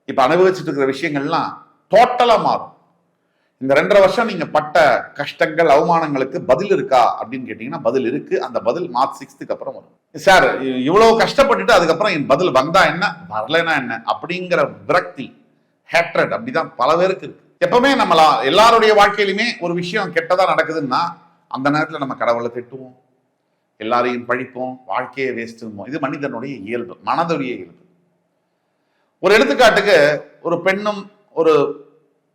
இப்ப அனுபவிச்சுட்டு இருக்கிற விஷயங்கள்லாம் டோட்டலா மாறும். இந்த 2.5 வருஷம் நீங்க பட்ட கஷ்டங்கள் அவமானங்களுக்கு பதில் இருக்கா அப்படின்னு கேட்டீங்கன்னா பதில் இருக்கு. அந்த பதில் மார்ச் 6th அப்புறம் வரும். சார் இவ்வளவு கஷ்டப்பட்டுட்டு அதுக்கப்புறம் என் பதில் வந்தா என்ன வரலனா என்ன அப்படிங்கிற விரக்தி, ஹேட்ரட் அப்படிதான் பல பேருக்கு இருக்கு. எப்பவுமே நம்மள எல்லாருடைய வாழ்க்கையிலுமே ஒரு விஷயம் கெட்டதா நடக்குதுன்னா அந்த நேரத்தில் நம்ம கடவுளை திட்டுவோம், எல்லாரையும் பழிப்போம், வாழ்க்கையை வேஸ்ட்டுவோம். இது மனிதனுடைய இயல்பு, மனதுடைய இயல்பு. ஒரு எடுத்துக்காட்டுக்கு ஒரு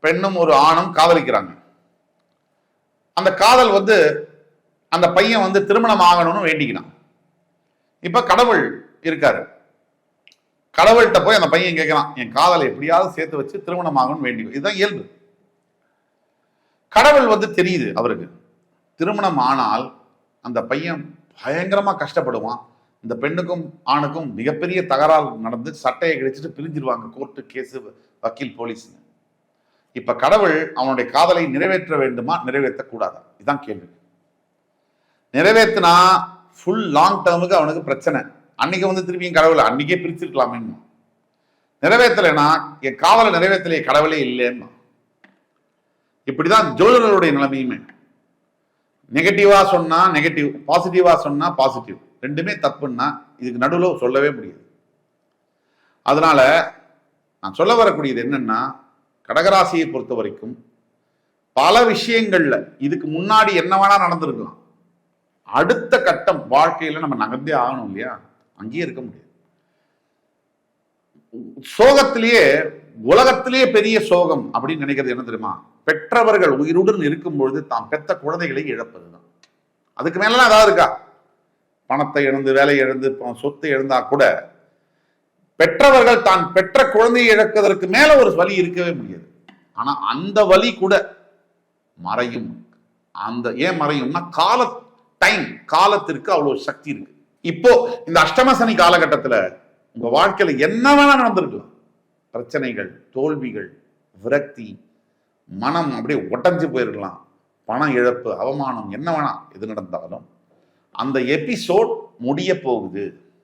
பெண்ணும் ஒரு ஆணும் காதலிக்கிறாங்க. அந்த காதல் அந்த பையன் திருமணம் ஆகணும்னு வேண்டிக்கிறான். இப்ப கடவுள் இருக்காரு. கடவுள்கிட்ட போய் அந்த பையன் கேட்கிறான், என் காதலை எப்படியாவது சேர்த்து வச்சு திருமணம் ஆகணும்னு வேண்டி. இதுதான் இயல்பு. கடவுள் தெரியுது அவருக்கு, திருமணம் ஆனால் அந்த பையன் பயங்கரமா கஷ்டப்படுவான். இந்த பெண்ணுக்கும் ஆணுக்கும் மிகப்பெரிய தகராறு நடந்து சட்டையை கிடைச்சிட்டு பிரிஞ்சிருவாங்க, கோர்ட்டு கேஸ், வக்கீல், போலீஸ். இப்ப கடவுள் அவனுடைய காதலை நிறைவேற்ற வேண்டுமா நிறைவேற்றக்கூடாதா? இதுதான் கேள்வி. நிறைவேற்றினா ஃபுல் லாங் டேர்முக்கு அவனுக்கு பிரச்சனை. அன்னைக்கு திருப்பியும் கடவுளை அன்னைக்கே பிரிச்சிருக்கலாமே. நிறைவேற்றலைன்னா என் காதலை நிறைவேற்றலையே, கடவுளே இல்லைன்னா. இப்படிதான் ஜோதிடருடைய நிலைமையுமே. நெகட்டிவா சொன்னா நெகட்டிவ், பாசிட்டிவா சொன்னா பாசிட்டிவ், ரெண்டுமே தப்புன்னா இதுக்கு நடுவில் சொல்லவே முடியாது. அதனால நான் சொல்ல வரக்கூடியது என்னன்னா, கடகராசியை பொறுத்த வரைக்கும் பல விஷயங்கள்ல இதுக்கு முன்னாடி என்ன வேணா நடந்திருக்கலாம். அடுத்த கட்டம் வாழ்க்கையில நம்ம நகர்ந்தே ஆகணும் இல்லையா? அங்கேயே இருக்க முடியாது. சோகத்திலேயே உலகத்திலேயே பெரிய சோகம் அப்படின்னு நினைக்கிறது என்ன தெரியுமா? பெற்றவர்கள் உயிருடன் இருக்கும் பொழுது தாம் பெற்ற குழந்தைகளை இழப்பதுதான். அதுக்கு மேலாம் ஏதாவது இருக்கா? பணத்தை இழந்து, வேலை இழந்து, சொத்தை இழந்தா கூட பெற்றவர்கள் தான் பெற்ற குழந்தையை இழப்பதற்கு மேல ஒரு வலி இருக்கவே முடியாது. ஆனா அந்த வலி கூட மறையும். அந்த ஏன் மறையும்னா காலத்திற்கு அவ்வளவு சக்தி இருக்கு. இப்போ இந்த அஷ்டம சனி காலகட்டத்துல உங்க வாழ்க்கையில என்ன வேணா நடந்திருக்கலாம். பிரச்சனைகள், தோல்விகள், விரக்தி, மனம் அப்படியே உடைஞ்சு போயிருக்கலாம், பண இழப்பு, அவமானம், என்ன வேணா எது நடந்தாலும் அந்த எபிசோட் முடிய போகுது.